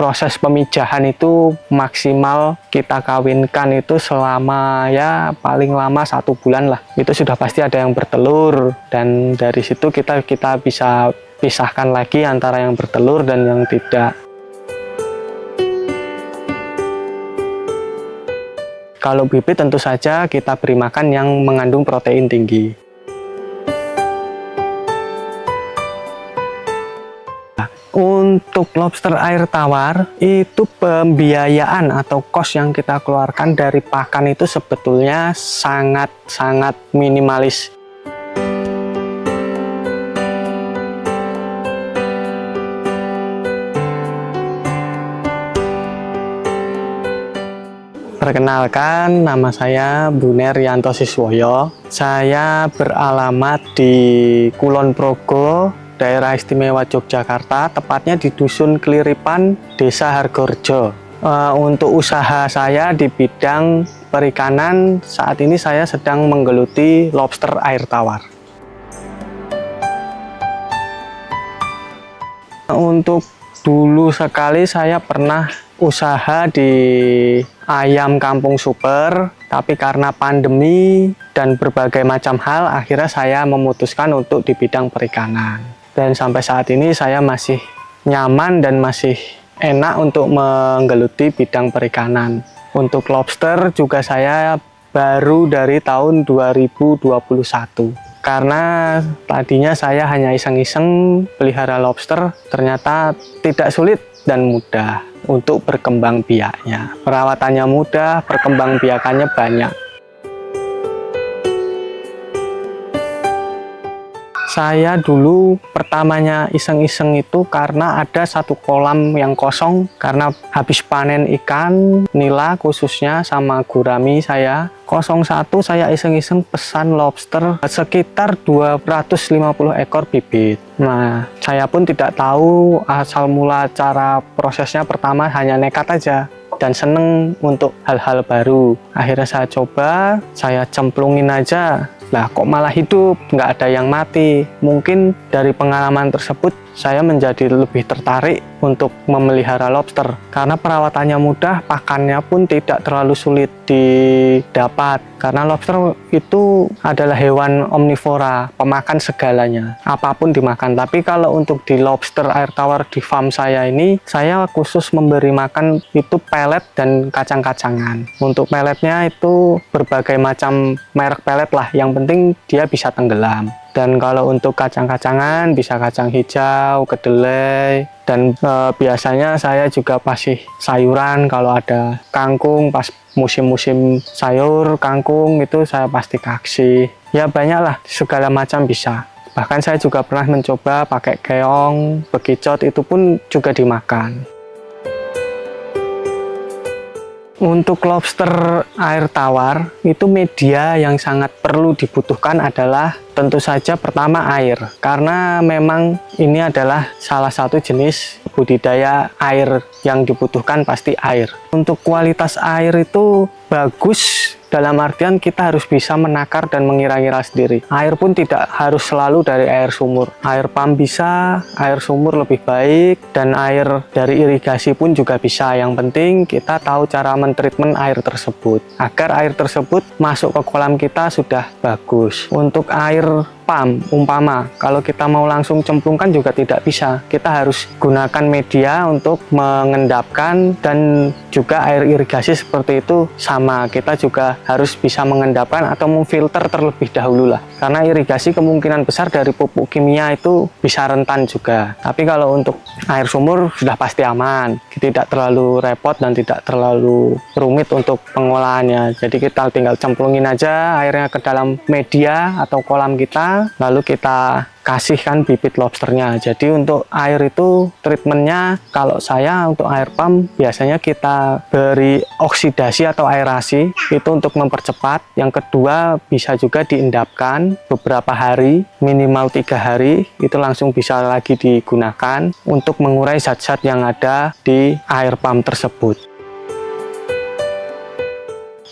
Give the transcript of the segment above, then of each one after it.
proses pemijahan itu maksimal kita kawinkan itu selama ya paling lama 1 bulan lah. Itu sudah pasti ada yang bertelur, dan dari situ kita bisa pisahkan lagi antara yang bertelur dan yang tidak. Kalau bibit tentu saja kita beri makan yang mengandung protein tinggi. Untuk lobster air tawar, itu pembiayaan atau kos yang kita keluarkan dari pakan itu sebetulnya sangat minimalis. Perkenalkan, nama saya Buner Yanto Siswoyo. Saya beralamat di Kulon Progo, Daerah Istimewa Yogyakarta, tepatnya di Dusun Keliripan, Desa Hargorejo. Untuk usaha saya di bidang perikanan, saat ini saya sedang menggeluti lobster air tawar. Untuk dulu sekali saya pernah usaha di ayam kampung super, tapi karena pandemi dan berbagai macam hal, akhirnya saya memutuskan untuk di bidang perikanan. Dan sampai saat ini saya masih nyaman dan masih enak untuk menggeluti bidang perikanan. Untuk lobster juga saya baru dari tahun 2021. Karena tadinya saya hanya iseng-iseng pelihara lobster, ternyata tidak sulit dan mudah untuk berkembang biaknya. Perawatannya mudah, perkembang biakannya banyak. Saya dulu pertamanya iseng-iseng itu karena ada satu kolam yang kosong karena habis panen ikan nila khususnya sama gurami saya. 01 saya iseng-iseng pesan lobster sekitar 250 ekor bibit. Nah, saya pun tidak tahu asal mula cara prosesnya, pertama hanya nekat aja dan seneng untuk hal-hal baru. Akhirnya saya coba, saya cemplungin aja. Lah kok malah hidup, nggak ada yang mati. Mungkin dari pengalaman tersebut saya menjadi lebih tertarik untuk memelihara lobster karena perawatannya mudah, pakannya pun tidak terlalu sulit didapat karena lobster itu adalah hewan omnivora, pemakan segalanya, apapun dimakan. Tapi kalau untuk di lobster air tawar di farm saya ini, saya khusus memberi makan itu pelet dan kacang-kacangan. Untuk peletnya itu berbagai macam merek pelet lah, yang penting dia bisa tenggelam. Dan kalau untuk kacang-kacangan bisa kacang hijau, kedelai, dan biasanya saya juga kasih sayuran. Kalau ada kangkung pas musim-musim sayur kangkung itu saya pasti kasih. Ya banyaklah, segala macam bisa. Bahkan saya juga pernah mencoba pakai keong, bekicot, itu pun juga dimakan. Untuk lobster air tawar, itu media yang sangat perlu dibutuhkan adalah tentu saja pertama air. Karena memang ini adalah salah satu jenis budidaya air yang dibutuhkan pasti air. Untuk kualitas air itu bagus, dalam artian kita harus bisa menakar dan mengira-ngira sendiri. Air pun tidak harus selalu dari air sumur. Air pump bisa, air sumur lebih baik, dan air dari irigasi pun juga bisa. Yang penting kita tahu cara mentreatment air tersebut, agar air tersebut masuk ke kolam kita sudah bagus. Untuk air pump, umpama kalau kita mau langsung cemplungkan juga tidak bisa. Kita harus gunakan media untuk mengendapkan, dan juga air irigasi seperti itu sama. Kita juga harus bisa mengendapkan atau memfilter terlebih dahulu lah. Karena irigasi kemungkinan besar dari pupuk kimia itu bisa rentan juga. Tapi kalau untuk air sumur sudah pasti aman. Tidak terlalu repot dan tidak terlalu rumit untuk pengolahannya. Jadi kita tinggal cemplungin aja airnya ke dalam media atau kolam kita, lalu kita kasihkan bibit lobsternya. Jadi untuk air itu treatmentnya, kalau saya untuk air pump biasanya kita beri oksidasi atau aerasi, itu untuk mempercepat. Yang kedua bisa juga diendapkan beberapa hari, minimal 3 hari, itu langsung bisa lagi digunakan untuk mengurai zat-zat yang ada di air pump tersebut.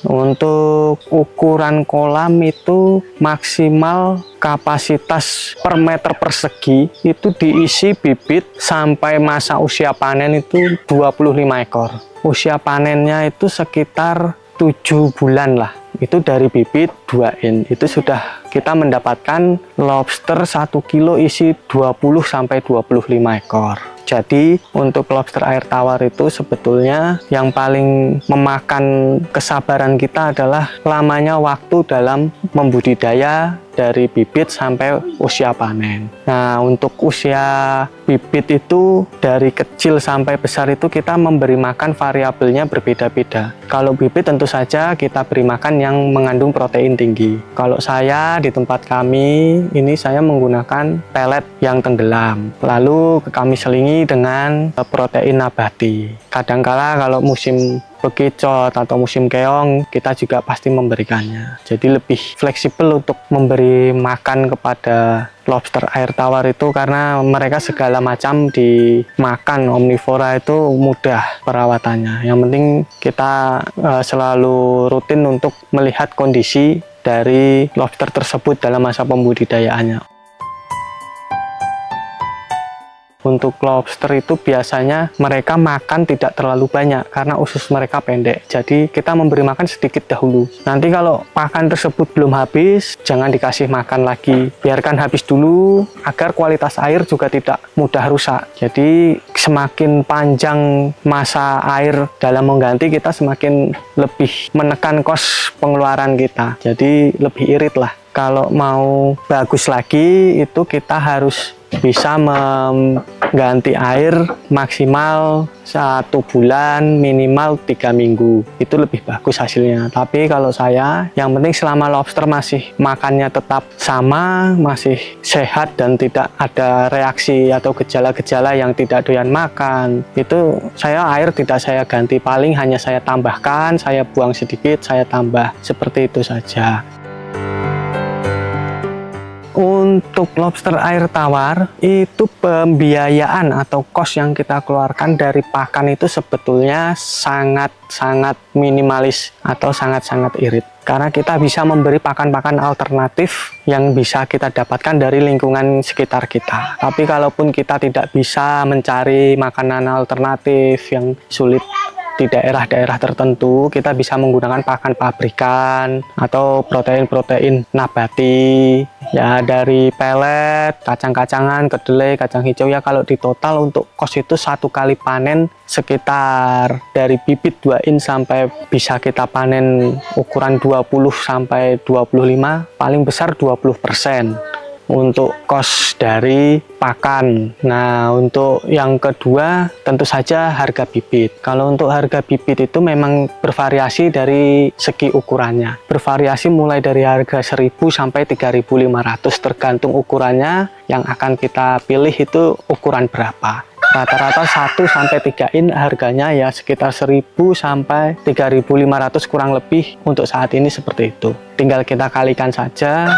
Untuk ukuran kolam itu maksimal kapasitas per meter persegi itu diisi bibit sampai masa usia panen itu 25 ekor. Usia panennya itu sekitar 7 bulan lah. Itu dari bibit 2 in. Itu sudah kita mendapatkan lobster 1 kilo isi 20 sampai 25 ekor. Jadi untuk lobster air tawar itu sebetulnya yang paling memakan kesabaran kita adalah lamanya waktu dalam membudidaya dari bibit sampai usia panen. Nah, untuk usia bibit itu dari kecil sampai besar itu kita memberi makan variabelnya berbeda-beda. Kalau bibit tentu saja kita beri makan yang mengandung protein tinggi. Kalau saya di tempat kami ini saya menggunakan pelet yang tenggelam. Lalu kami selingi dengan protein nabati. Kadangkala kalau musim bekicot atau musim keong kita juga pasti memberikannya. Jadi lebih fleksibel untuk memberi makan kepada lobster air tawar itu karena mereka segala macam dimakan, omnivora itu mudah perawatannya. Yang penting kita selalu rutin untuk melihat kondisi dari lobster tersebut dalam masa pembudidayaannya. Untuk lobster itu biasanya mereka makan tidak terlalu banyak karena usus mereka pendek. Jadi kita memberi makan sedikit dahulu. Nanti kalau pakan tersebut belum habis, jangan dikasih makan lagi. Biarkan habis dulu agar kualitas air juga tidak mudah rusak. Jadi semakin panjang masa air dalam mengganti, kita semakin lebih menekan kos pengeluaran kita. Jadi lebih irit lah. Kalau mau bagus lagi itu kita harus bisa mengganti air maksimal 1 bulan, minimal 3 minggu. Itu lebih bagus hasilnya. Tapi kalau saya, yang penting selama lobster masih makannya tetap sama, masih sehat dan tidak ada reaksi atau gejala-gejala yang tidak doyan makan, itu saya air tidak saya ganti, paling hanya saya tambahkan, saya buang sedikit, saya tambah, seperti itu saja. Untuk lobster air tawar itu pembiayaan atau kos yang kita keluarkan dari pakan itu sebetulnya sangat-sangat minimalis atau sangat-sangat irit. Karena kita bisa memberi pakan-pakan alternatif yang bisa kita dapatkan dari lingkungan sekitar kita. Tapi kalaupun kita tidak bisa mencari makanan alternatif yang sulit di daerah-daerah tertentu, kita bisa menggunakan pakan pabrikan atau protein-protein nabati ya, dari pelet, kacang-kacangan, kedelai, kacang hijau ya. Kalau di total untuk kos itu 1 kali panen sekitar dari bibit 2 in sampai bisa kita panen ukuran 20 sampai 25, paling besar 20% untuk kos dari pakan. Nah, untuk yang kedua tentu saja harga bibit. Kalau untuk harga bibit itu memang bervariasi dari segi ukurannya. Bervariasi mulai dari harga 1.000 sampai 3.500 tergantung ukurannya yang akan kita pilih itu ukuran berapa. Rata-rata 1 sampai 3 in harganya ya sekitar 1.000 sampai 3.500 kurang lebih untuk saat ini seperti itu. Tinggal kita kalikan saja.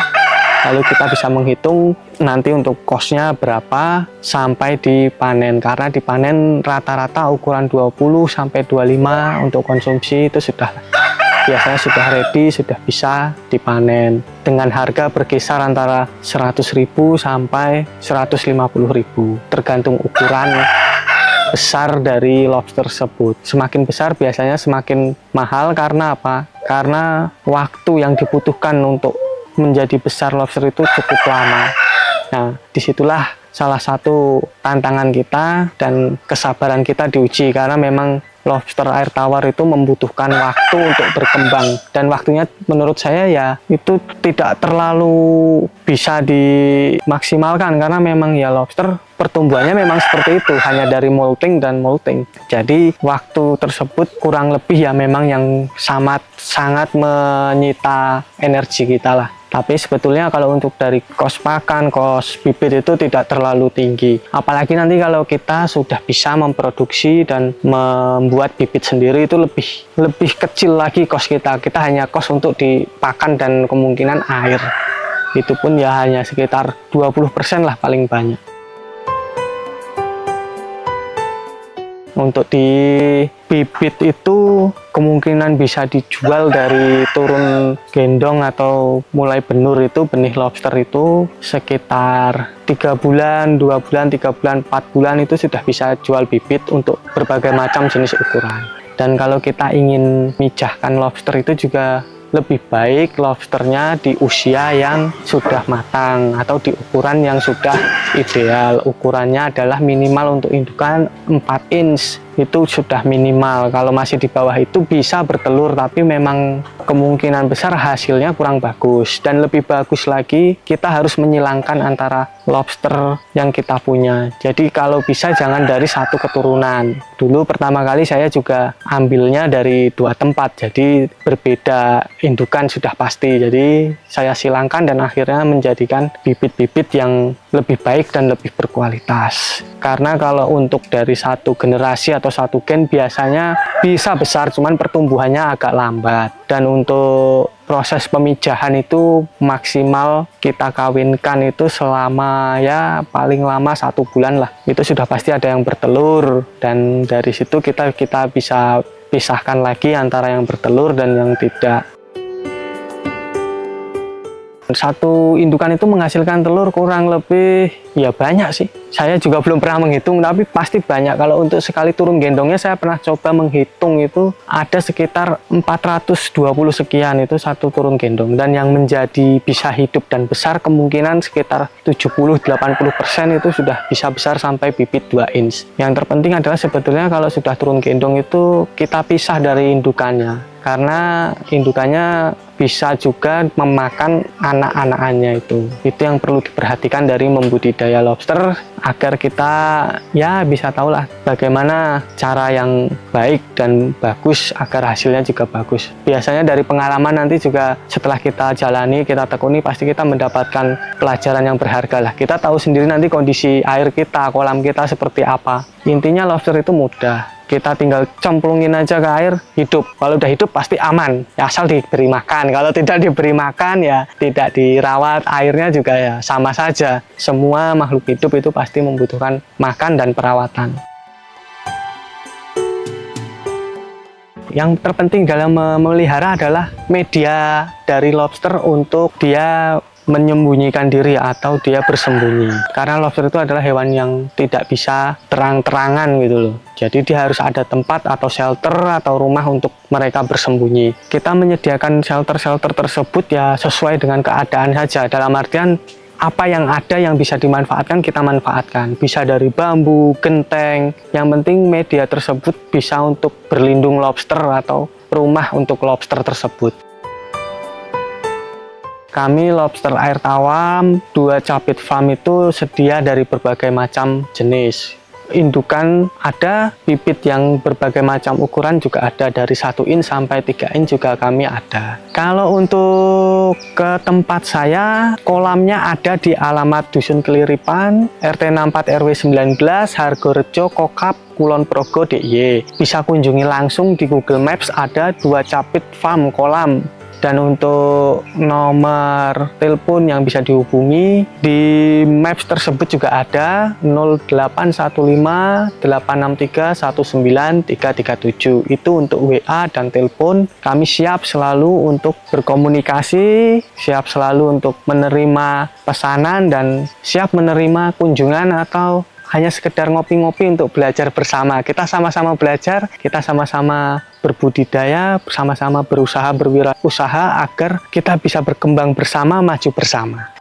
Lalu kita bisa menghitung nanti untuk kosnya berapa sampai dipanen. Karena dipanen rata-rata ukuran 20 sampai 25 untuk konsumsi itu biasanya sudah ready, sudah bisa dipanen. Dengan harga berkisar antara 100.000 sampai 150.000 tergantung ukuran besar dari lobster tersebut. Semakin besar biasanya semakin mahal. Karena apa? Karena waktu yang dibutuhkan untuk menjadi besar lobster itu cukup lama. Nah, disitulah salah satu tantangan kita dan kesabaran kita diuji, karena memang lobster air tawar itu membutuhkan waktu untuk berkembang, dan waktunya menurut saya ya itu tidak terlalu bisa dimaksimalkan karena memang ya lobster pertumbuhannya memang seperti itu, hanya dari molting dan molting. Jadi waktu tersebut kurang lebih ya memang yang sangat menyita energi kita lah. Tapi sebetulnya kalau untuk dari kos pakan, kos bibit itu tidak terlalu tinggi. Apalagi nanti kalau kita sudah bisa memproduksi dan membuat bibit sendiri, itu lebih kecil lagi kos kita. Kita hanya kos untuk di pakan dan kemungkinan air. Itu pun ya hanya sekitar 20% lah paling banyak. Untuk di bibit itu kemungkinan bisa dijual dari turun gendong atau mulai benur itu, benih lobster itu sekitar 3 bulan, 2 bulan, 3 bulan, 4 bulan itu sudah bisa jual bibit untuk berbagai macam jenis ukuran. Dan kalau kita ingin mijahkan lobster itu juga lebih baik lobsternya di usia yang sudah matang atau di ukuran yang sudah ideal. Ukurannya adalah minimal untuk indukan 4 inch, itu sudah minimal. Kalau masih di bawah itu bisa bertelur, tapi memang kemungkinan besar hasilnya kurang bagus. Dan lebih bagus lagi, kita harus menyilangkan antara lobster yang kita punya. Jadi kalau bisa jangan dari satu keturunan. Dulu pertama kali saya juga ambilnya dari 2 tempat, jadi berbeda indukan sudah pasti. Jadi saya silangkan dan akhirnya menjadikan bibit-bibit yang lebih baik dan lebih berkualitas. Karena kalau untuk dari satu generasi atau satu gen biasanya bisa besar, cuman pertumbuhannya agak lambat. Dan untuk proses pemijahan itu maksimal kita kawinkan itu selama ya paling lama 1 bulan lah. Itu sudah pasti ada yang bertelur, dan dari situ kita bisa pisahkan lagi antara yang bertelur dan yang tidak. Satu indukan itu menghasilkan telur kurang lebih ya banyak sih. Saya juga belum pernah menghitung, tapi pasti banyak. Kalau untuk sekali turun gendongnya saya pernah coba menghitung, itu ada sekitar 420 sekian itu satu turun gendong. Dan yang menjadi bisa hidup dan besar kemungkinan sekitar 70-80% itu sudah bisa besar sampai bibit 2 inch. Yang terpenting adalah sebetulnya kalau sudah turun gendong itu kita pisah dari indukannya. Karena indukannya bisa juga memakan anak-anakannya itu. Itu yang perlu diperhatikan dari membudidaya lobster, agar kita ya bisa tahu lah bagaimana cara yang baik dan bagus agar hasilnya juga bagus. Biasanya dari pengalaman nanti juga setelah kita jalani, kita tekuni, pasti kita mendapatkan pelajaran yang berharga lah. Kita tahu sendiri nanti kondisi air kita, kolam kita seperti apa. Intinya lobster itu mudah. Kita tinggal cemplungin aja ke air, hidup. Kalau udah hidup pasti aman, ya asal diberi makan. Kalau tidak diberi makan ya tidak dirawat, airnya juga ya sama saja. Semua makhluk hidup itu pasti membutuhkan makan dan perawatan. Yang terpenting dalam memelihara adalah media dari lobster untuk dia menyembunyikan diri atau dia bersembunyi. Karena lobster itu adalah hewan yang tidak bisa terang-terangan gitu loh. Jadi dia harus ada tempat atau shelter atau rumah untuk mereka bersembunyi. Kita menyediakan shelter-shelter tersebut ya sesuai dengan keadaan saja. Dalam artian apa yang ada yang bisa dimanfaatkan kita manfaatkan. Bisa dari bambu, genteng. Yang penting media tersebut bisa untuk berlindung lobster atau rumah untuk lobster tersebut. Kami lobster air tawar 2 capit farm itu sedia dari berbagai macam jenis. Indukan ada, bibit yang berbagai macam ukuran juga ada, dari 1 inch sampai 3 inch juga kami ada. Kalau untuk ke tempat saya, kolamnya ada di alamat Dusun Keliripan, RT 64 RW 19, Hargorejo, Kokap, Kulon Progo, DIY. Bisa kunjungi langsung di Google Maps, ada 2 capit farm kolam. Dan untuk nomor telepon yang bisa dihubungi di maps tersebut juga ada 0815 863 19337. Itu untuk WA dan telepon. Kami siap selalu untuk berkomunikasi, siap selalu untuk menerima pesanan, dan siap menerima kunjungan atau hanya sekedar ngopi-ngopi untuk belajar bersama. Kita sama-sama belajar, kita sama-sama berbudidaya, sama-sama berusaha, berwirausaha agar kita bisa berkembang bersama, maju bersama.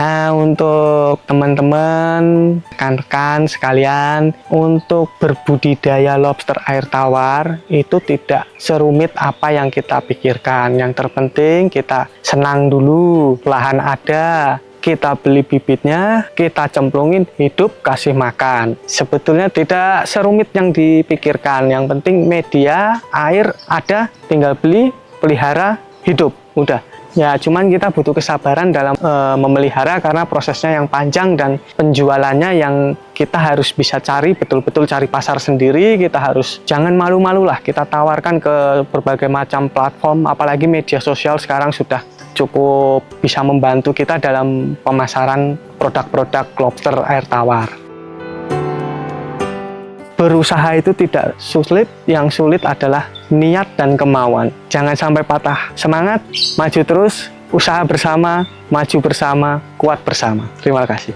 Nah, untuk teman-teman, rekan-rekan sekalian, untuk berbudidaya lobster air tawar itu tidak serumit apa yang kita pikirkan. Yang terpenting kita senang dulu, lahan ada, kita beli bibitnya, kita cemplungin, hidup, kasih makan. Sebetulnya tidak serumit yang dipikirkan. Yang penting media, air ada, tinggal beli, pelihara, hidup, udah. Ya, cuman kita butuh kesabaran dalam memelihara karena prosesnya yang panjang dan penjualannya yang kita harus bisa cari, betul-betul cari pasar sendiri. Kita harus jangan malu-malu lah, kita tawarkan ke berbagai macam platform, apalagi media sosial sekarang sudah cukup bisa membantu kita dalam pemasaran produk-produk lobster air tawar. berusaha itu tidak sulit, yang sulit adalah niat dan kemauan. Jangan sampai patah semangat, maju terus, usaha bersama, maju bersama, kuat bersama. Terima kasih.